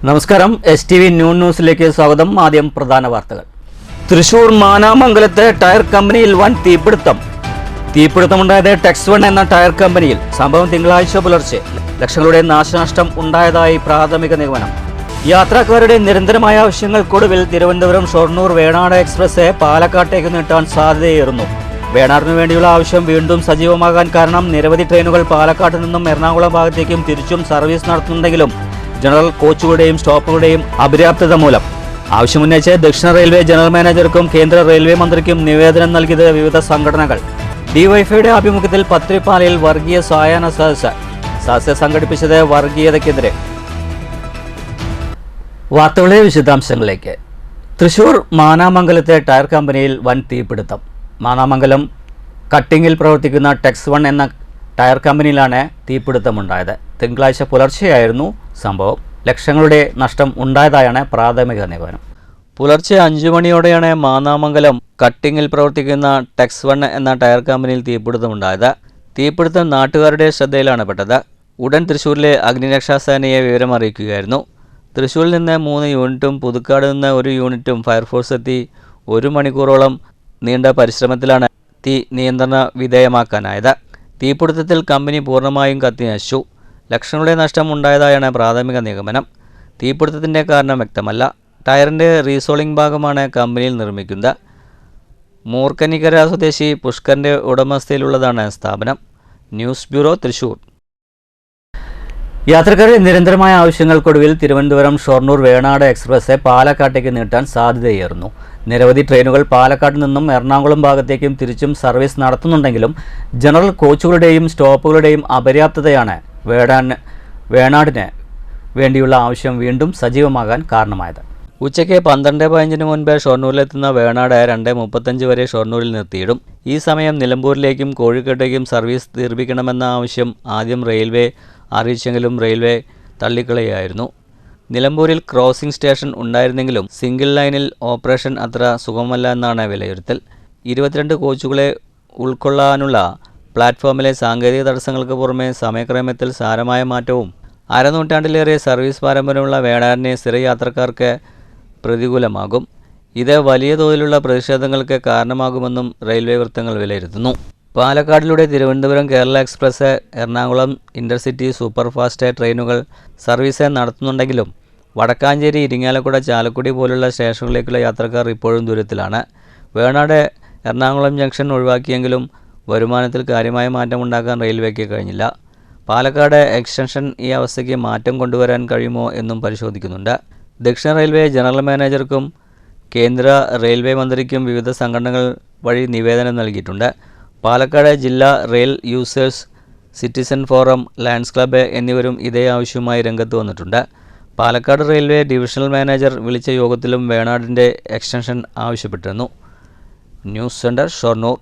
നമസ്കാരം STV ന്യൂസിലേക്ക് സ്വാഗതം. ആദ്യം പ്രധാന വാർത്തകൾ. തൃശൂർ മാനാമംഗലത്തെ ടയർ കമ്പനിയിൽ വൻ തീപിടുത്തമുണ്ടായത് ടെക്സ്1 എന്ന ടയർ കമ്പനിയിൽ. സംഭവം തിങ്കളാഴ്ച പുലർച്ചെ. ലക്ഷങ്ങളുടെ നാശനഷ്ടം ഉണ്ടായതായി പ്രാഥമിക നിഗമനം. യാത്രക്കാരുടെ നിരന്തരമായ ആവശ്യങ്ങൾക്കൊടുവിൽ തിരുവനന്തപുരം ഷൊർണൂർ വേണാട് എക്സ്പ്രസ് പാലക്കാട്ടേക്ക് നീട്ടാൻ സാധ്യതയേറുന്നു. വേണാടിനു വേണ്ടിയുള്ള ആവശ്യം വീണ്ടും സജീവമാകാൻ കാരണം നിരവധി ട്രെയിനുകൾ പാലക്കാട്ട് നിന്നും എറണാകുളം ഭാഗത്തേക്കും തിരിച്ചും സർവീസ് നടത്തുന്നുണ്ടെങ്കിലും ജനറൽ കോച്ചുകളുടെയും സ്റ്റോപ്പുകളുടെയും അപര്യാപ്തത മൂലം. ആവശ്യമുന്നയിച്ച് ദക്ഷിണ റെയിൽവേ ജനറൽ മാനേജർക്കും കേന്ദ്ര റെയിൽവേ മന്ത്രിക്കും നിവേദനം നൽകിയത് വിവിധ സംഘടനകൾ. ഡിവൈഎഫ്ഐയുടെ ആഭിമുഖ്യത്തിൽ പത്രിപ്പാലയിൽ വർഗീയ സായാഹ്ന സദസ്സ് സംഘടിപ്പിച്ചത് വർഗീയതയ്ക്കെതിരെ. വാർത്തകളെ വിശദാംശങ്ങളിലേക്ക്. തൃശൂർ മാനാമംഗലത്തെ ടയർ കമ്പനിയിൽ വൻ തീപിടുത്തം. മാനാമംഗലം കട്ടിങ്ങിൽ പ്രവർത്തിക്കുന്ന ടെക്സ്1 എന്ന ടയർ കമ്പനിയിലാണ് തീപിടുത്തമുണ്ടായത്. തിങ്കളാഴ്ച പുലർച്ചെയായിരുന്നു സംഭവം. ലക്ഷങ്ങളുടെ നഷ്ടം ഉണ്ടായതായാണ് പ്രാഥമിക നിഗമനം. പുലർച്ചെ 5 മണിയോടെയാണ് മാനാമംഗലം കട്ടിങ്ങിൽ പ്രവർത്തിക്കുന്ന ടെക്സ്1 എന്ന ടയർ കമ്പനിയിൽ തീപിടുത്തമുണ്ടായത്. തീപിടുത്തം നാട്ടുകാരുടെ ശ്രദ്ധയിലാണ് പെട്ടത്. ഉടൻ തൃശ്ശൂരിലെ അഗ്നിരക്ഷാസേനയെ വിവരം അറിയിക്കുകയായിരുന്നു. തൃശ്ശൂരിൽ നിന്ന് 3 യൂണിറ്റും പുതുക്കാട് നിന്ന് 1 യൂണിറ്റും ഫയർഫോഴ്സ് എത്തി 1 മണിക്കൂറോളം നീണ്ട പരിശ്രമത്തിലാണ് തീ നിയന്ത്രണ വിധേയമാക്കാനായത്. തീപിടുത്തത്തിൽ കമ്പനി പൂർണ്ണമായും കത്തിനശിച്ചു. ലക്ഷങ്ങളുടെ നഷ്ടം ഉണ്ടായതായാണ് പ്രാഥമിക നിഗമനം. തീപിടുത്തത്തിൻ്റെ കാരണം വ്യക്തമല്ല. ടയറിൻ്റെ റീസോളിംഗ് ഭാഗമാണ് കമ്പനിയിൽ നിർമ്മിക്കുന്നത്. മൂർക്കനിക്കര സ്വദേശി പുഷ്കറിൻ്റെ ഉടമസ്ഥയിലുള്ളതാണ് സ്ഥാപനം. News bureau, Thrissur. യാത്രക്കാരുടെ നിരന്തരമായ ആവശ്യങ്ങൾക്കൊടുവിൽ തിരുവനന്തപുരം ഷൊർണൂർ വേണാട് എക്സ്പ്രസ് പാലക്കാട്ടേക്ക് നീട്ടാൻ സാധ്യതയേറുന്നു. നിരവധി ട്രെയിനുകൾ പാലക്കാട് നിന്നും എറണാകുളം ഭാഗത്തേക്കും തിരിച്ചും സർവീസ് നടത്തുന്നുണ്ടെങ്കിലും ജനറൽ കോച്ചുകളുടെയും സ്റ്റോപ്പുകളുടെയും അപര്യാപ്തതയാണ് വേണാടിന് വേണ്ടിയുള്ള ആവശ്യം വീണ്ടും സജീവമാകാൻ കാരണമായത്. ഉച്ചയ്ക്ക് 12:15 മുൻപ് ഷൊർണൂരിലെത്തുന്ന വേണാട് 2:35 വരെ ഷൊർണൂരിൽ നിർത്തിയിടും. ഈ സമയം നിലമ്പൂരിലേക്കും കോഴിക്കോട്ടേക്കും സർവീസ് ദീർഘിപ്പിക്കണമെന്ന ആവശ്യം ആദ്യം റെയിൽവേ അറിയിച്ചെങ്കിലും റെയിൽവേ തള്ളിക്കളയായിരുന്നു. നിലമ്പൂരിൽ ക്രോസിംഗ് സ്റ്റേഷൻ ഉണ്ടായിരുന്നെങ്കിലും സിംഗിൾ ലൈനിൽ ഓപ്പറേഷൻ അത്ര സുഗമമല്ല എന്നാണ് വിലയിരുത്തൽ. 22 കോച്ചുകളെ ഉൾക്കൊള്ളാനുള്ള പ്ലാറ്റ്ഫോമിലെ സാങ്കേതിക തടസ്സങ്ങൾക്ക് പുറമെ സമയക്രമത്തിൽ സാരമായ മാറ്റവും അരനൂറ്റാണ്ടിലേറെ സർവീസ് പാരമ്പര്യമുള്ള വേണാടിനെ സ്ഥിരയാത്രക്കാർക്ക് പ്രതികൂലമാകും. ഇത് വലിയ തോതിലുള്ള പ്രതിഷേധങ്ങൾക്ക് കാരണമാകുമെന്നും റെയിൽവേ വൃത്തങ്ങൾ വിലയിരുത്തുന്നു. പാലക്കാടിലൂടെ Thiruvananthapuram Kerala Express, Ernakulam intercity superfast ട്രെയിനുകൾ സർവീസ് നടത്തുന്നുണ്ടെങ്കിലും വടക്കാഞ്ചേരി, ഇരിങ്ങാലക്കുട, ചാലക്കുടി പോലുള്ള സ്റ്റേഷനുകളിലേക്കുള്ള യാത്രക്കാർ ഇപ്പോഴും ദൂരത്തിലാണ്. വേണാട് എറണാകുളം ജംഗ്ഷൻ ഒഴിവാക്കിയെങ്കിലും വരുമാനത്തിൽ കാര്യമായ മാറ്റമുണ്ടാക്കാൻ റെയിൽവേക്ക് കഴിഞ്ഞില്ല. പാലക്കാട് എക്സ്റ്റൻഷൻ ഈ അവസ്ഥയ്ക്ക് മാറ്റം കൊണ്ടുവരാൻ കഴിയുമോ എന്നും പരിശോധിക്കുന്നുണ്ട്. ദക്ഷിണ റെയിൽവേ ജനറൽ മാനേജർക്കും കേന്ദ്ര റെയിൽവേ മന്ത്രിക്കും വിവിധ സംഘടനകൾ വഴി നിവേദനം നൽകിയിട്ടുണ്ട്. പാലക്കാട് ജില്ലാ rail users citizen forum, lions club എന്നിവരും ഇതേ ആവശ്യവുമായി രംഗത്ത് വന്നിട്ടുണ്ട്. പാലക്കാട് റെയിൽവേ ഡിവിഷണൽ മാനേജർ വിളിച്ച യോഗത്തിലും വേണാടിൻ്റെ എക്സ്റ്റൻഷൻ ആവശ്യപ്പെട്ടിരുന്നു. News centre, Shoranur.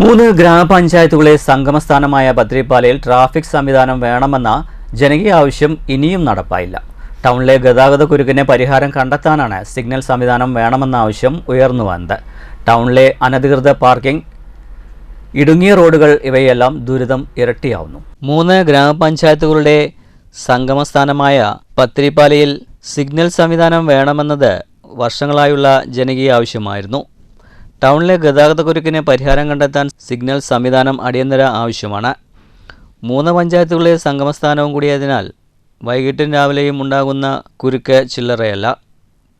3 ഗ്രാമപഞ്ചായത്തുകളെ സംഗമസ്ഥാനമായ പത്രിപ്പാലയിൽ ട്രാഫിക് സംവിധാനം വേണമെന്ന ജനകീയ ആവശ്യം ഇനിയും നടപ്പായില്ല. ടൗണിലെ ഗതാഗത കുരുക്കിന് പരിഹാരം കണ്ടെത്താനാണ് സിഗ്നൽ സംവിധാനം വേണമെന്ന ആവശ്യം ഉയർന്നു വന്നത്. ടൗണിലെ അനധികൃത പാർക്കിംഗ്, ഇടുങ്ങിയ റോഡുകൾ ഇവയെല്ലാം ദുരിതം ഇരട്ടിയാവുന്നു. 3 ഗ്രാമപഞ്ചായത്തുകളുടെ സംഗമസ്ഥാനമായ പത്രിപ്പാലയിൽ സിഗ്നൽ സംവിധാനം വേണമെന്നത് വർഷങ്ങളായുള്ള ജനകീയ ആവശ്യമായിരുന്നു. ടൗണിലെ ഗതാഗത കുരുക്കിന് പരിഹാരം കണ്ടെത്താൻ സിഗ്നൽ സംവിധാനം അടിയന്തര ആവശ്യമാണ്. 3 പഞ്ചായത്തുകളിലെ സംഗമസ്ഥാനവും കൂടിയതിനാൽ വൈകിട്ടും രാവിലെയും ഉണ്ടാകുന്ന കുരുക്ക് ചില്ലറയല്ല.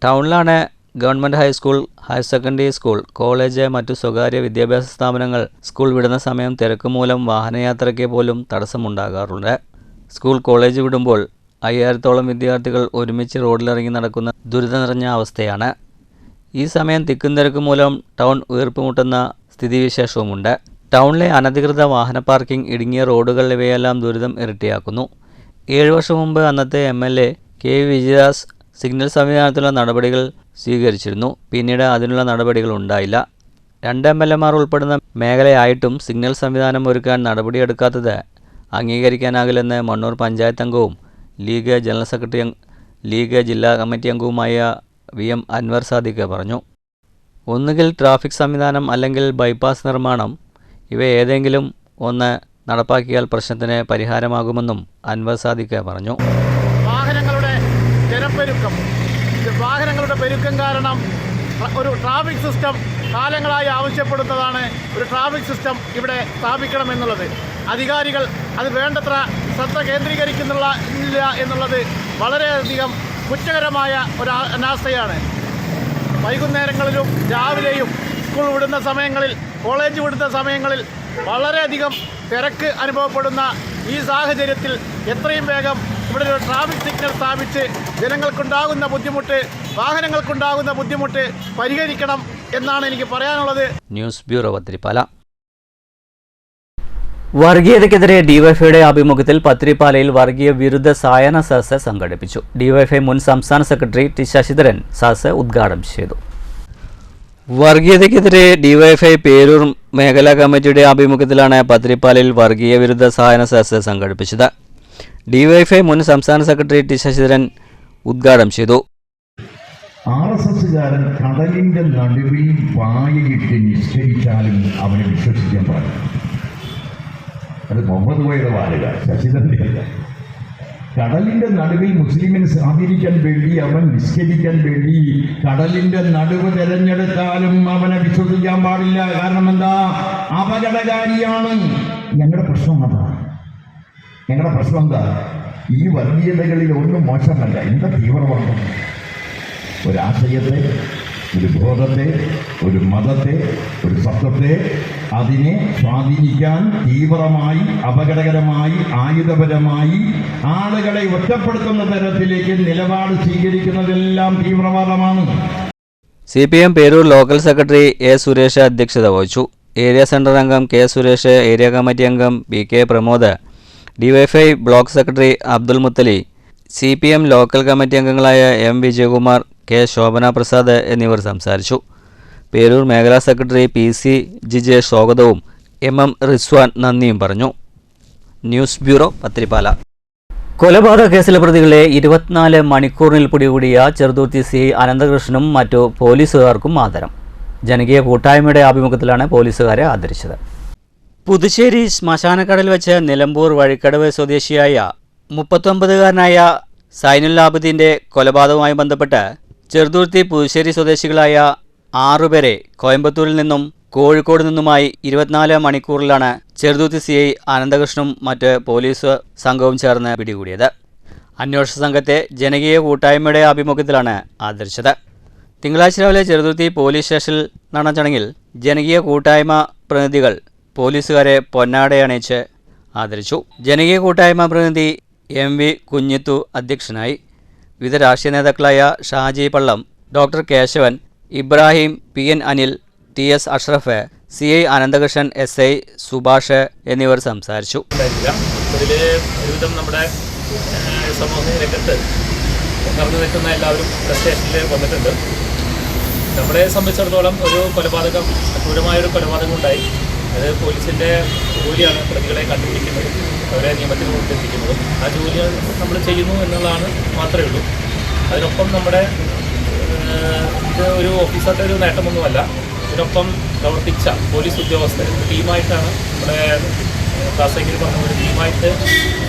ടൗണിലാണ് government high school, higher secondary school, college, മറ്റു സ്വകാര്യ വിദ്യാഭ്യാസ സ്ഥാപനങ്ങൾ. സ്കൂൾ വിടുന്ന സമയം തിരക്ക് മൂലം വാഹനയാത്രയ്ക്ക് പോലും തടസ്സമുണ്ടാകാറുണ്ട്. സ്കൂൾ, കോളേജ് വിടുമ്പോൾ 5000-ഓളം വിദ്യാർത്ഥികൾ ഒരുമിച്ച് റോഡിലിറങ്ങി നടക്കുന്ന ദുരിതം നിറഞ്ഞ അവസ്ഥയാണ്. ഈ സമയം തിക്കും തിരക്ക് മൂലം ടൗൺ വീർപ്പുമുട്ടുന്ന സ്ഥിതിവിശേഷവുമുണ്ട്. ടൗണിലെ അനധികൃത വാഹന പാർക്കിംഗ്, ഇടുങ്ങിയ റോഡുകൾ ഇവയെല്ലാം ദുരിതം ഇരട്ടിയാക്കുന്നു. 7 വർഷം മുമ്പ് അന്നത്തെ MLA KV വിജയദാസ് സിഗ്നൽ സംവിധാനത്തിലുള്ള നടപടികൾ സ്വീകരിച്ചിരുന്നു. പിന്നീട് അതിനുള്ള നടപടികൾ ഉണ്ടായില്ല. 2 MLAമാർ ഉൾപ്പെടുന്ന മേഖലയായിട്ടും സിഗ്നൽ സംവിധാനം ഒരുക്കാൻ നടപടിയെടുക്കാത്തത് അംഗീകരിക്കാനാകില്ലെന്ന് മണ്ണൂർ പഞ്ചായത്ത് അംഗവും ലീഗ് ജനറൽ സെക്രട്ടറി, ലീഗ് ജില്ലാ കമ്മിറ്റി അംഗവുമായ VM അൻവർ സാദിഖ് പറഞ്ഞു. ഒന്നുകിൽ ട്രാഫിക് സംവിധാനം അല്ലെങ്കിൽ ബൈപ്പാസ് നിർമ്മാണം, ഇവ ഏതെങ്കിലും ഒന്ന് നടപ്പാക്കിയാൽ പ്രശ്നത്തിന് പരിഹാരമാകുമെന്നും അൻവർ സാദിഖ് പറഞ്ഞു. വാഹനങ്ങളുടെ പെരുക്കം കാരണം ഒരു ട്രാഫിക് സിസ്റ്റം കാലങ്ങളായി ആവശ്യപ്പെടുന്നതാണ്. ഒരു ട്രാഫിക് സിസ്റ്റം ഇവിടെ സ്ഥാപിക്കണമെന്നുള്ളത്. അധികാരികൾ അത് വേണ്ടത്ര ശ്രദ്ധ കേന്ദ്രീകരിക്കുന്നില്ല എന്നുള്ളത് വളരെയധികം കുറ്റകരമായ ഒരു അനാസ്ഥയാണ്. വൈകുന്നേരങ്ങളിലും രാവിലെയും സ്കൂൾ വിടുന്ന സമയങ്ങളിൽ, കോളേജ് വിടുന്ന സമയങ്ങളിൽ വളരെയധികം തിരക്ക് അനുഭവപ്പെടുന്ന ഈ സാഹചര്യത്തിൽ എത്രയും വേഗം ഇവിടെ ഒരു ട്രാഫിക് സിഗ്നൽ സ്ഥാപിച്ച് ജനങ്ങൾക്കുണ്ടാകുന്ന ബുദ്ധിമുട്ട്, വാഹനങ്ങൾക്കുണ്ടാകുന്ന ബുദ്ധിമുട്ട് പരിഹരിക്കണം എന്നാണ് എനിക്ക് പറയാനുള്ളത്. News bureau Pathiripala. വർഗീയതയ്ക്കെതിരെ ഡിവൈഎഫ്ഐയുടെ ആഭിമുഖ്യത്തിൽ പത്തിരിപ്പാലയിൽ വർഗീയ വിരുദ്ധ സായാഹ്ന സദസ്സ് സംഘടിപ്പിച്ചു. ഡിവൈഎഫ്ഐ മുൻ സംസ്ഥാന സെക്രട്ടറി ടി ശശിധരൻ സദസ്സ് ഉദ്ഘാടനം ചെയ്തു. വർഗീയതയ്ക്കെതിരെ ഡിവൈഎഫ്ഐ പേരൂർ മേഖലാ കമ്മിറ്റിയുടെ ആഭിമുഖ്യത്തിലാണ് പത്തിരിപ്പാലയിൽ വർഗീയ വിരുദ്ധ സായാഹ്ന സദസ്സ് സംഘടിപ്പിച്ചത്. ഡിവൈഎഫ്ഐ മുൻ സംസ്ഥാന സെക്രട്ടറി ടി ശശിധരൻ ഉദ്ഘാടനം ചെയ്തു. ആർഎസ്എസ്സുകാരൻ കടലിന്റെ നടുവിൽ വായയിട്ട് നിശ്ചയിച്ചാലും അവനെ വിശ്വസിക്കാൻ പാടില്ല. അത് മുഹമ്മദ് കോയുടെ വാലുക, ശശിധരന്റെ അല്ല. കടലിന്റെ നടുവിൽ മുസ്ലിമിനെ സ്വാധീനിക്കാൻ വേണ്ടി, അവൻ നിസ്കരിക്കാൻ വേണ്ടി കടലിന്റെ നടുവ് തിരഞ്ഞെടുത്താലും അവനെ വിശ്വസിക്കാൻ പാടില്ല. കാരണം എന്താ? അപകടകാരിയാണ്. ഞങ്ങളുടെ പ്രശ്നം അതാണ്. ഞങ്ങളുടെ പ്രശ്നം എന്താ? ഈ വർഗീയതകളിൽ ഒന്നും മോശമല്ല. എന്താ തീവ്രവാദം? ഒരാശയത്തെ, ഒരു ബോധത്തെ, ഒരു മതത്തെ, ഒരു സത്വത്തെ അതിനെ സ്വാധീനിക്കാൻ തീവ്രമായി, അപകടകരമായി, ആയുധപരമായി ആളുകളെ ഒറ്റപ്പെടുത്തുന്ന തരത്തിലേക്ക് നിലപാട് സ്വീകരിക്കുന്നതെല്ലാം തീവ്രവാദമാണ്. CPM Peroor local secretary A Suresh അധ്യക്ഷത വഹിച്ചു. ഏരിയ സെൻട്രൽ അംഗം കെ സുരേഷ്, ഏരിയ കമ്മിറ്റി അംഗം BK Pramod, DYFI block secretary Abdul Muthali, CPM local committee അംഗങ്ങളായ M വിജയകുമാർ, K ശോഭന പ്രസാദ് എന്നിവർ സംസാരിച്ചു. പേരൂർ മേഖലാ സെക്രട്ടറി PC ജിജേഷ് സ്വാഗതവും MM റിസ്വാൻ നന്ദിയും പറഞ്ഞു. News bureau Pathirippala. കൊലപാതക കേസിലെ പ്രതികളെ 24 മണിക്കൂറിൽ പിടികൂടിയ ചെറുതുരുത്തി CI അനന്തകൃഷ്ണനും മറ്റു പോലീസുകാർക്കും ആദരം. ജനകീയ കൂട്ടായ്മയുടെ ആഭിമുഖ്യത്തിലാണ് പോലീസുകാരെ ആദരിച്ചത്. പുതുശ്ശേരി ശ്മശാനക്കടയിൽ വെച്ച് നിലമ്പൂർ വഴിക്കടവ് സ്വദേശിയായ 39-കാരനായ സൈനുൽ ആബിദിൻ്റെ കൊലപാതകവുമായി ബന്ധപ്പെട്ട് ചെറുതുരുത്തി പുതുശ്ശേരി സ്വദേശികളായ 6 പേരെ കോയമ്പത്തൂരിൽ നിന്നും കോഴിക്കോട് നിന്നുമായി 24 മണിക്കൂറിലാണ് ചെറുതുരുത്തി CI അനന്തകൃഷ്ണനും മറ്റ് പോലീസ് സംഘവും ചേർന്ന് പിടികൂടിയത്. അന്വേഷണ സംഘത്തെ ജനകീയ കൂട്ടായ്മയുടെ ആഭിമുഖ്യത്തിലാണ് ആദരിച്ചത്. തിങ്കളാഴ്ച രാവിലെ ചെറുതുരുത്തി പോലീസ് സ്റ്റേഷനിൽ നടന്ന ചടങ്ങിൽ ജനകീയ കൂട്ടായ്മ പ്രതിനിധികൾ പോലീസുകാരെ പൊന്നാടയണിയിച്ച് ആദരിച്ചു. ജനകീയ കൂട്ടായ്മ പ്രതിനിധി MV കുഞ്ഞിത്തു അധ്യക്ഷനായി. വിവിധ രാഷ്ട്രീയ നേതാക്കളായ Shaji Pallam, doctor Keshavan, Ibrahim, PN Anil, TS Ashraf, CI Ananthakrishnan, SI Subhash എന്നിവർ സംസാരിച്ചു. ഒരുവിധം നമ്മുടെ സമൂഹ രംഗത്ത് നടന്നു നിൽക്കുന്ന എല്ലാവരും സ്റ്റേഷനിൽ വന്നിട്ടുണ്ട്. നമ്മളെ സംബന്ധിച്ചിടത്തോളം ഒരു കൊലപാതകം, ക്രൂരമായൊരു കൊലപാതകം ഉണ്ടായി. അത് പോലീസിൻ്റെ ജോലിയാണ് പ്രതികളെ കണ്ടുപിടിക്കുന്നത്, അവരെ നിയമത്തിന് കൊണ്ടെത്തിക്കുന്നതും. ആ ജോലി നമ്മൾ ചെയ്യുന്നു എന്നുള്ളതാണ് മാത്രമേ ഉള്ളൂ. അതിനൊപ്പം നമ്മുടെ ഇത് ഒരു ഓഫീസറുടെ ഒരു നേട്ടമൊന്നുമല്ല. ഇതിനൊപ്പം പ്രവർത്തിച്ച പോലീസ് ഉദ്യോഗസ്ഥർ ടീമായിട്ടാണ് നമ്മുടെ ക്ലാസ്സെങ്കിൽ പറഞ്ഞ ഒരു ടീമായിട്ട്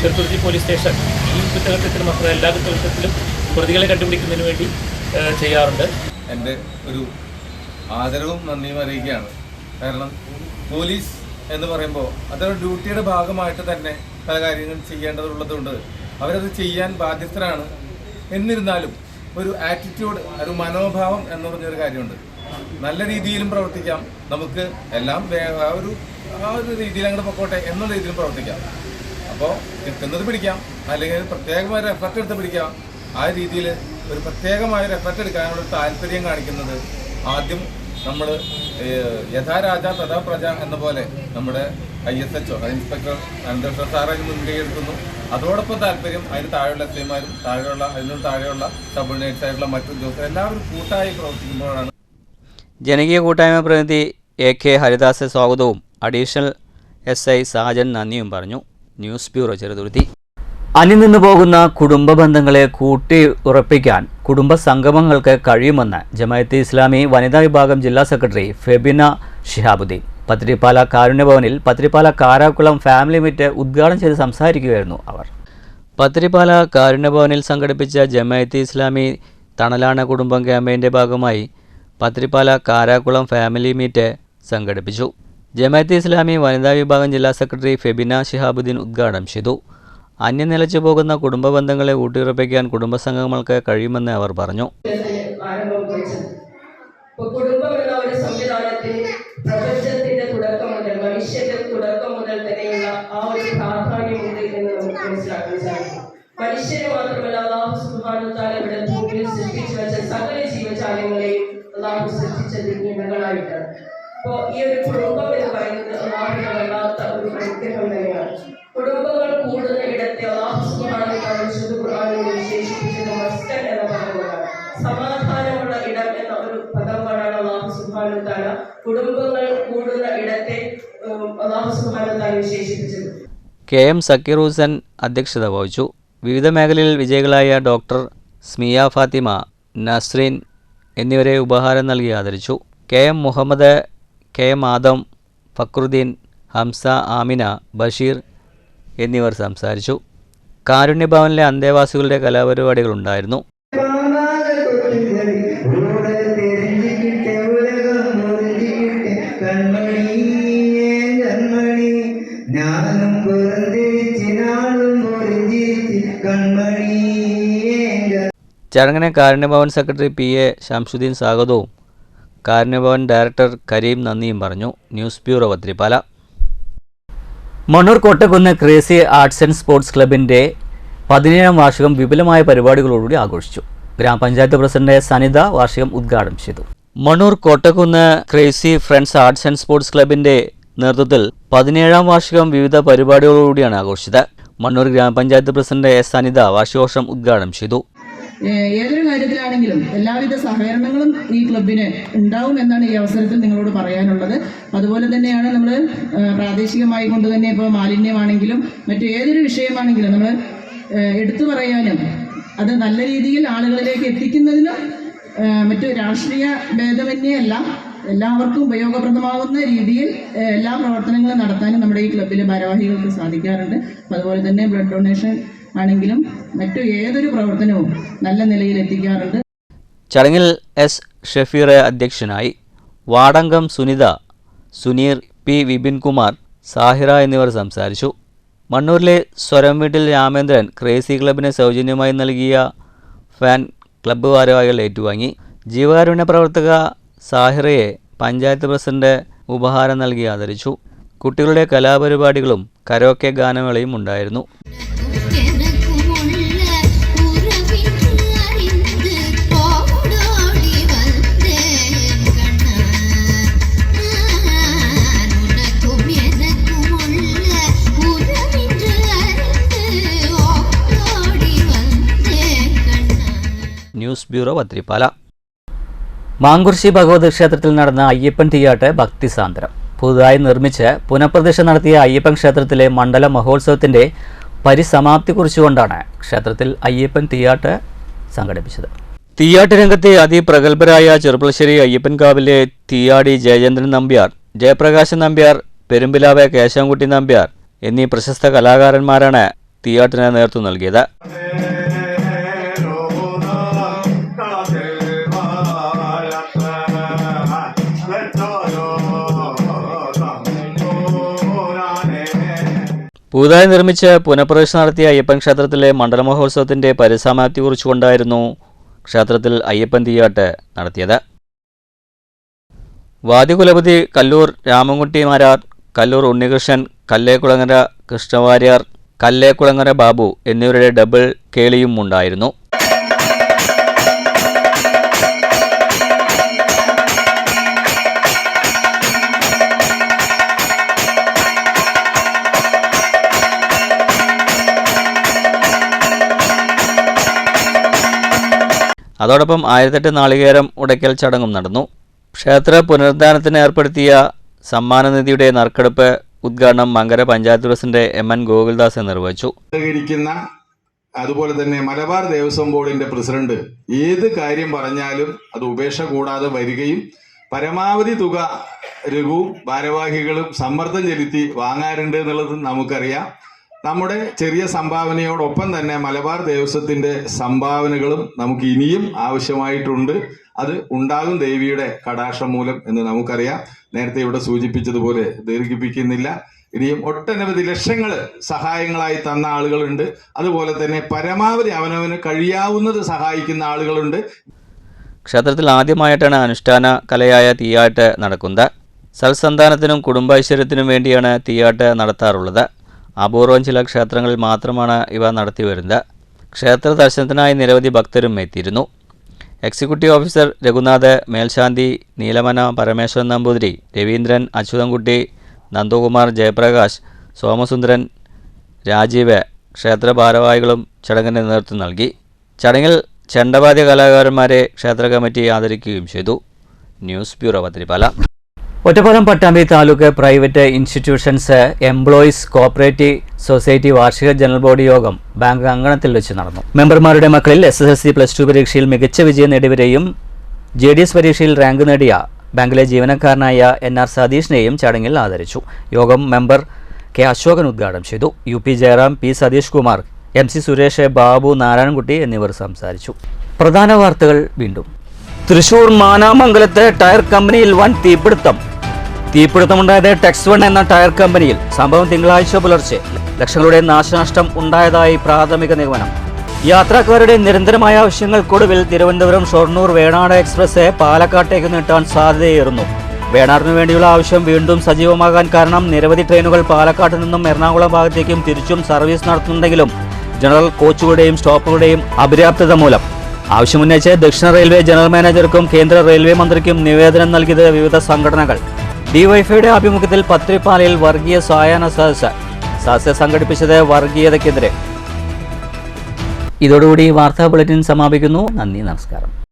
ചെറുതുരുത്തി പോലീസ് സ്റ്റേഷൻ ഈ കുറ്റകൃത്യത്തിലും മാത്രമല്ല എല്ലാ കുറ്റകൃത്യത്തിലും പ്രതികളെ കണ്ടുപിടിക്കുന്നതിന് വേണ്ടി ചെയ്യാറുണ്ട്. എൻ്റെ ഒരു ആദരവും നന്ദിയും അറിയിക്കുകയാണ്. കാരണം പോലീസ് എന്ന് പറയുമ്പോൾ അതവരുടെ ഡ്യൂട്ടിയുടെ ഭാഗമായിട്ട് തന്നെ പല കാര്യങ്ങളും ചെയ്യേണ്ടതുള്ളതുകൊണ്ട് അവരത് ചെയ്യാൻ ബാധ്യസ്ഥരാണ്. എന്നിരുന്നാലും ഒരു ആറ്റിറ്റ്യൂഡ്, ഒരു മനോഭാവം എന്ന് പറഞ്ഞൊരു കാര്യമുണ്ട്. നല്ല രീതിയിലും പ്രവർത്തിക്കാം, നമുക്ക് എല്ലാം ആ ഒരു രീതിയിൽ അങ്ങോട്ട് പൊക്കോട്ടെ എന്നുള്ള രീതിയിലും പ്രവർത്തിക്കാം. അപ്പോൾ കിട്ടുന്നത് പിടിക്കാം, അല്ലെങ്കിൽ പ്രത്യേകമായൊരു എഫർട്ട് എടുത്ത് പിടിക്കാം. ആ രീതിയിൽ ഒരു പ്രത്യേകമായൊരു എഫർട്ട് എടുക്കാനുള്ള താല്പര്യം കാണിക്കുന്നത് ആദ്യം നമ്മൾ യഥാ രാജ തഥാ പ്രജ എന്ന പോലെ നമ്മുടെ ISHO ഇൻസ്പെക്ടർ അനന്തകൃഷ്ണൻ സാർ അതിന് മുൻകൈ എടുക്കുന്നു. അതോടൊപ്പം താല്പര്യം അതിന് താഴെയുള്ള SIമാരും അതിനും താഴെയുള്ള സബോർഡിനേറ്റ്സ് ആയിട്ടുള്ള മറ്റു ഉദ്യോഗസ്ഥർ എല്ലാവരും കൂട്ടായി പ്രവർത്തിക്കുമ്പോഴാണ്. ജനകീയ കൂട്ടായ്മ പ്രതിനിധി AK ഹരിദാസ് സ്വാഗതവും അഡീഷണൽ SI സാജൻ നന്ദിയും പറഞ്ഞു. News bureau Cheruthuruthy. അന്യം പോകുന്ന കുടുംബ ബന്ധങ്ങളെ കൂട്ടി ഉറപ്പിക്കാൻ കുടുംബ സംഗമങ്ങൾക്ക് കഴിയുമെന്ന് ജമാഅത്തെ ഇസ്ലാമി വനിതാ വിഭാഗം ജില്ലാ സെക്രട്ടറി ഫെബിന ഷിഹാബുദ്ദീൻ. പത്തിരിപ്പാല കാരുണ്യഭവനിൽ പത്തിരിപ്പാല കാരാക്കുളം ഫാമിലി മീറ്റ് ഉദ്ഘാടനം ചെയ്ത് സംസാരിക്കുകയായിരുന്നു അവർ. പത്തിരിപ്പാല കാരുണ്യഭവനിൽ സംഘടിപ്പിച്ച ജമാഅത്തെ ഇസ്ലാമി തണലാണ കുടുംബം ക്യാമ്പയിൻ്റെ ഭാഗമായി പത്തിരിപ്പാല കാരാക്കുളം ഫാമിലി മീറ്റ് സംഘടിപ്പിച്ചു. ജമാഅത്തെ ഇസ്ലാമി വനിതാ വിഭാഗം ജില്ലാ സെക്രട്ടറി ഫെബിന ശിഹാബുദ്ദീൻ ഉദ്ഘാടനം ചെയ്തു. അന്യനിലച്ചു പോകുന്ന കുടുംബ ബന്ധങ്ങളെ ഊട്ടിയുറപ്പിക്കാൻ കുടുംബസംഘങ്ങൾക്ക് കഴിയുമെന്ന് അവർ പറഞ്ഞു. കുടുംബം എന്ന ഒരു സംവിധാനത്തിൽ പ്രപഞ്ചത്തിന്റെ തുടക്കം മുതൽ മനുഷ്യന്റെ തുടക്കം മുതൽ തന്നെയുള്ള ആ ഒരു പ്രാധാന്യമുണ്ട് എന്ന് നമുക്ക് മനസ്സിലാക്കാൻ സാധിക്കും. മനുഷ്യരെ മാത്രമല്ല അല്ലാഹു സുബ്ഹാനഹു വ തആല ഇവിടെ ഭൂമിയിൽ സൃഷ്ടിച്ചു വെച്ച സകല ജീവജാലങ്ങളെയും അല്ലാഹു സൃഷ്ടിച്ചത് ഇണകളായിട്ടാണ്. അപ്പോൾ ഈ ഒരു കുടുംബം എന്ന് പറയുന്നത് അല്ലാഹുവിന്റെ വല്ലാത്ത ഒരു അനുഗ്രഹം തന്നെയാണ്. കുടുംബങ്ങൾ കൂടുന്ന ഇടത്തെ അല്ലാഹു സുബ്ഹാനഹു വ തആല വിശുദ്ധ ഖുർആനിൽ വിശേഷിപ്പിച്ചത് മസ്കൻ എന്ന പദമാണ്. സമാധാനമുള്ള ഇടം എന്ന ഒരു പദമാണ് അല്ലാഹു സുബ്ഹാനഹു വ തആല കുടുംബങ്ങൾ കൂടുന്ന ഇടത്തെ അല്ലാഹു സുബ്ഹാനഹു വ തആല വിശേഷിപ്പിച്ചത്. KM സക്കീർ ഹുസൈൻ അധ്യക്ഷത വഹിച്ചു. വിവിധ മേഖലയിൽ വിജയികളായ ഡോക്ടർ സ്മിയ ഫാത്തിമ, നസ്രീൻ എന്നിവരെ ഉപഹാരം നൽകി ആദരിച്ചു. KM മുഹമ്മദ്, KM ആദം, ഫക്രുദ്ദീൻ, ഹംസ, ആമിന, ബഷീർ എന്നിവർ സംസാരിച്ചു. കാരുണ്യഭവനിലെ അന്തേവാസികളുടെ കലാപരിപാടികളുണ്ടായിരുന്നു. ചടങ്ങിന് കാരുണ്യഭവൻ സെക്രട്ടറി PA ശംസുദ്ദീൻ സ്വാഗതവും കാരുണ്യഭവൻ ഡയറക്ടർ കരീം നന്ദിയും പറഞ്ഞു. News bureau Pathirippala. Mannur Kottakkunnu crazy arts and sports ക്ലബിൻ്റെ 17ാം വാർഷികം വിപുലമായ പരിപാടികളോടുകൂടി ആഘോഷിച്ചു. ഗ്രാമപഞ്ചായത്ത് പ്രസിഡന്റ് സനിത വാർഷികം ഉദ്ഘാടനം ചെയ്തു. Mannur Kottakkunnu crazy friends arts and sports ക്ലബിൻ്റെ നേതൃത്വത്തിൽ 17ാം വാർഷികം വിവിധ പരിപാടികളോടുകൂടിയാണ് ആഘോഷിച്ചത്. മണ്ണൂർ ഗ്രാമപഞ്ചായത്ത് പ്രസിഡന്റ് സനിത വാർഷികോത്സവം ഉദ്ഘാടനം ചെയ്തു. ഏതൊരു കാര്യത്തിലാണെങ്കിലും എല്ലാവിധ സഹകരണങ്ങളും ഈ ക്ലബിന് ഉണ്ടാവും എന്നാണ് ഈ അവസരത്തിൽ നിങ്ങളോട് പറയാനുള്ളത്. അതുപോലെ തന്നെയാണ് നമ്മൾ പ്രാദേശികമായി കൊണ്ട് തന്നെ ഇപ്പോൾ മാലിന്യമാണെങ്കിലും മറ്റു ഏതൊരു വിഷയമാണെങ്കിലും നമ്മൾ എടുത്തു പറയാനും അത് നല്ല രീതിയിൽ ആളുകളിലേക്ക് എത്തിക്കുന്നതിനും മറ്റു രാഷ്ട്രീയ ഭേദമന്യേ എല്ലാവർക്കും ഉപയോഗപ്രദമാകുന്ന രീതിയിൽ എല്ലാ പ്രവർത്തനങ്ങളും നടത്താനും നമ്മുടെ ഈ ക്ലബിലെ ഭാരവാഹികൾക്ക് സാധിക്കാറുണ്ട്. അതുപോലെ തന്നെ ബ്ലഡ് ഡൊണേഷൻ ആണെങ്കിലും മറ്റു ഏതൊരു പ്രവർത്തനവും നല്ല നിലയിൽ എത്തിക്കാറുണ്ട്. ചടങ്ങിൽ S ഷഫീർ അധ്യക്ഷനായി. വാർഡംഗം സുനിത, സുനീർ, P വിപിൻകുമാർ, സാഹിറ എന്നിവർ സംസാരിച്ചു. മണ്ണൂരിലെ സ്വരം വീട്ടിൽ രാമേന്ദ്രൻ ക്രേസി ക്ലബിന് സൗജന്യമായി നൽകിയ ഫാൻ ക്ലബ്ബ് ഭാരവാഹികൾ ഏറ്റുവാങ്ങി. ജീവകാരുണ്യ പ്രവർത്തക സാഹിറയെ പഞ്ചായത്ത് പ്രസിഡന്റ് ഉപഹാരം നൽകി ആദരിച്ചു. കുട്ടികളുടെ കലാപരിപാടികളും കരോക്കെ ഗാനമേളയും ഉണ്ടായിരുന്നു. News bureau Pathirippala. മാങ്കുർശി ഭഗവതി ക്ഷേത്രത്തിൽ നടന്ന അയ്യപ്പൻ തീയാട്ട് ഭക്തിസാന്ദ്രം. പുതുതായി നിർമ്മിച്ച് പുനഃപ്രതിഷ്ഠ നടത്തിയ അയ്യപ്പൻ ക്ഷേത്രത്തിലെ മണ്ഡല മഹോത്സവത്തിൻ്റെ പരിസമാപ്തി കുറിച്ചുകൊണ്ടാണ് ക്ഷേത്രത്തിൽ അയ്യപ്പൻ തീയാട്ട് സംഘടിപ്പിച്ചത്. തീയാട്ട് രംഗത്തെ അതിപ്രഗത്ഭരായ ചെറുപ്പളശ്ശേരി അയ്യപ്പൻകാവിലെ തീയാടി ജയചന്ദ്രൻ നമ്പ്യാർ, ജയപ്രകാശൻ നമ്പ്യാർ, പെരുമ്പിലാവ് കേശവൻകുട്ടി നമ്പ്യാർ എന്നീ പ്രശസ്ത കലാകാരന്മാരാണ് തീയാട്ടിന് നേതൃത്വം നൽകിയത്. പുതുതായി നിർമ്മിച്ച് പുനഃപ്രതിഷ്ഠ നടത്തിയ അയ്യപ്പൻ ക്ഷേത്രത്തിലെ മണ്ഡലമഹോത്സവത്തിൻ്റെ പരിസമാപ്തി കുറിച്ചുകൊണ്ടായിരുന്നു ക്ഷേത്രത്തിൽ അയ്യപ്പൻ തീയാട്ട് നടത്തിയത്. വാദ്യകുലപതി കല്ലൂർ രാമൻകുട്ടി മാരാർ, കല്ലൂർ ഉണ്ണികൃഷ്ണൻ, കല്ലേക്കുളങ്ങര കൃഷ്ണവാര്യർ, കല്ലേക്കുളങ്ങര ബാബു എന്നിവരുടെ ഡബിൾ കേളിയും ഉണ്ടായിരുന്നു. അതോടൊപ്പം 1008 നാളികേരം ഉടയ്ക്കൽ ചടങ്ങും നടന്നു. ക്ഷേത്ര പുനരുദ്ധാരണത്തിന് ഏർപ്പെടുത്തിയ സമ്മാനനിധിയുടെ നറുക്കെടുപ്പ് ഉദ്ഘാടനം മങ്കര പഞ്ചായത്ത് പ്രസിഡന്റ് MN ഗോകുൽദാസ് നിർവഹിച്ചു. അതുപോലെ തന്നെ മലബാർ ദേവസ്വം ബോർഡിന്റെ പ്രസിഡന്റ് ഏത് കാര്യം പറഞ്ഞാലും അത് ഉപേക്ഷ കൂടാതെ വരികയും പരമാവധി തുക രഘുവും ഭാരവാഹികളും സമ്മർദ്ദം ചെലുത്തി വാങ്ങാറുണ്ട് എന്നുള്ളത് നമുക്കറിയാം. നമ്മുടെ ചെറിയ സംഭാവനയോടൊപ്പം തന്നെ മലബാർ ദേവസ്വത്തിന്റെ സംഭാവനകളും നമുക്ക് ഇനിയും ആവശ്യമായിട്ടുണ്ട്. അത് ഉണ്ടാകും ദേവിയുടെ കടാക്ഷം മൂലം എന്ന് നമുക്കറിയാം. നേരത്തെ ഇവിടെ സൂചിപ്പിച്ചതുപോലെ ദീർഘിപ്പിക്കുന്നില്ല. ഇനിയും ഒട്ടനവധി ലക്ഷങ്ങൾ സഹായങ്ങളായി തന്ന ആളുകളുണ്ട്. അതുപോലെ തന്നെ പരമാവധി അവനവന് കഴിയാവുന്നത് സഹായിക്കുന്ന ആളുകളുണ്ട്. ക്ഷേത്രത്തിൽ ആദ്യമായിട്ടാണ് അനുഷ്ഠാന കലയായ തീയാട്ട് നടക്കുന്നത്. സൽസന്താനത്തിനും കുടുംബൈശ്വര്യത്തിനും വേണ്ടിയാണ് തീയാട്ട് നടത്താറുള്ളത്. അപൂർവം ചില ക്ഷേത്രങ്ങളിൽ മാത്രമാണ് ഇവ നടത്തിവരുന്നത്. ക്ഷേത്ര ദർശനത്തിനായി നിരവധി ഭക്തരും എത്തിയിരുന്നു. എക്സിക്യൂട്ടീവ് ഓഫീസർ രഘുനാഥ്, മേൽശാന്തി നീലമന പരമേശ്വരൻ നമ്പൂതിരി, രവീന്ദ്രൻ, അച്യുതൻകുട്ടി, നന്ദകുമാർ, ജയപ്രകാശ്, സോമസുന്ദരൻ, രാജീവ്, ക്ഷേത്ര ഭാരവാഹികളും ചടങ്ങിന് നേതൃത്വം നൽകി. ചടങ്ങിൽ ചെണ്ടവാദ്യ കലാകാരന്മാരെ ക്ഷേത്ര കമ്മിറ്റി ആദരിക്കുകയും ചെയ്തു. News bureau Pathirippala. Ottapalam Pattambi taluk private institutions employees cooperative society വാർഷിക ജനറൽ ബോഡി യോഗം ബാങ്ക് അങ്കണത്തിൽ വെച്ച് നടന്നു. മെമ്പർമാരുടെ മക്കളിൽ SSLC +2 പരീക്ഷയിൽ മികച്ച വിജയം നേടിയവരെയും JDS പരീക്ഷയിൽ റാങ്ക് നേടിയ ബാങ്കിലെ ജീവനക്കാരനായ NR സതീഷിനെയും ചടങ്ങിൽ ആദരിച്ചു. യോഗം മെമ്പർ K അശോകൻ ഉദ്ഘാടനം ചെയ്തു. UP Jayaram, P Satheesh Kumar, MC Suresh, Babu, Narayanankutty എന്നിവർ സംസാരിച്ചു. പ്രധാന വാർത്തകൾ വീണ്ടും. തൃശൂർ മാനാമംഗലത്ത് ടയർ കമ്പനിയിൽ വൻ തീപിടുത്തമുണ്ടായത് ടെക്സ്1 എന്ന ടയർ കമ്പനിയിൽ. സംഭവം തിങ്കളാഴ്ച പുലർച്ചെ. ലക്ഷങ്ങളുടെ നാശനഷ്ടം ഉണ്ടായതായി പ്രാഥമിക നിഗമനം. യാത്രക്കാരുടെ നിരന്തരമായ ആവശ്യങ്ങൾക്കൊടുവിൽ തിരുവനന്തപുരം ഷൊർണൂർ വേണാട് എക്സ്പ്രസ് പാലക്കാട്ടേക്ക് നീട്ടാൻ സാധ്യതയേറുന്നു. വേണാടിനു വേണ്ടിയുള്ള ആവശ്യം വീണ്ടും സജീവമാകാൻ കാരണം നിരവധി ട്രെയിനുകൾ പാലക്കാട്ട് നിന്നും എറണാകുളം ഭാഗത്തേക്കും തിരിച്ചും സർവീസ് നടത്തുന്നുണ്ടെങ്കിലും ജനറൽ കോച്ചുകളുടെയും സ്റ്റോപ്പുകളുടെയും അപര്യാപ്തത മൂലം. ആവശ്യമുന്നയിച്ച് ദക്ഷിണ റെയിൽവേ ജനറൽ മാനേജർക്കും കേന്ദ്ര റെയിൽവേ മന്ത്രിക്കും നിവേദനം നൽകിയത് വിവിധ സംഘടനകൾ. ഡിവൈഎഫ്ഐയുടെ ആഭിമുഖ്യത്തിൽ പത്രിപ്പാലയിൽ വർഗീയ സായാഹ്ന സദസ്സ് സംഘടിപ്പിച്ചത് വർഗീയതയ്ക്കെതിരെ. ഇതോടുകൂടി വാർത്താ ബുള്ളറ്റിൻ സമാപിക്കുന്നു. നന്ദി, നമസ്കാരം.